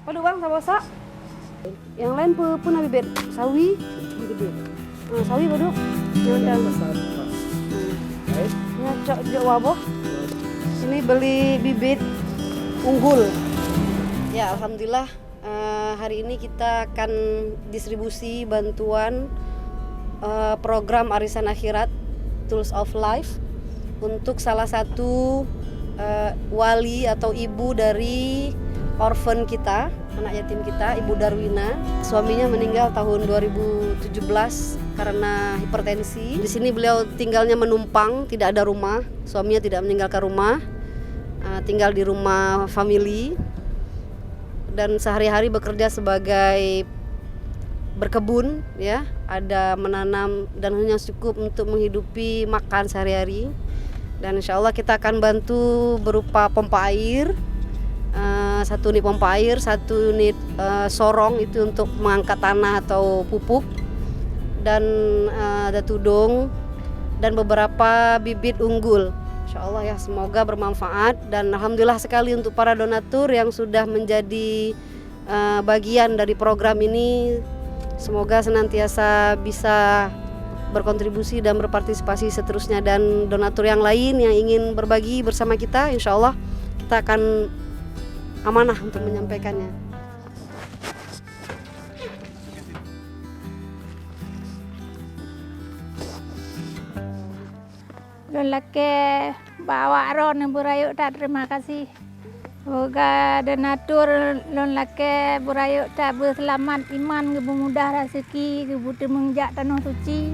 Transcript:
Aduh bang, sabosa. Yang lain pun ada bibit sawi. Sawi baru. Ya cok waboh. Ini beli bibit unggul. Ya alhamdulillah hari ini kita akan distribusi bantuan program Arisan Akhirat Tools of Life untuk salah satu wali atau ibu dari orphan kita, anak yatim kita, Ibu Darwina. Suaminya meninggal tahun 2017 karena hipertensi. Di sini beliau tinggalnya menumpang, tidak ada rumah. Suaminya tidak meninggalkan rumah, tinggal di rumah family dan sehari-hari bekerja sebagai berkebun, ya, ada menanam dan hanya cukup untuk menghidupi makan sehari-hari. Dan insya Allah kita akan bantu berupa pompa air, satu unit pompa air, satu unit sorong itu untuk mengangkat tanah atau pupuk, dan ada tudung dan beberapa bibit unggul. Insya Allah ya, semoga bermanfaat dan alhamdulillah sekali untuk para donatur yang sudah menjadi bagian dari program ini. Semoga senantiasa bisa berkontribusi dan berpartisipasi seterusnya, dan donatur yang lain yang ingin berbagi bersama kita, insya Allah kita akan amanah untuk menyampaikannya. Lelaki bawa ron burayuk tak, terima kasih. Semoga donatur lelaki burayuk tak berselamat iman, kemudah rezeki, kebutuh mengjak tanah suci.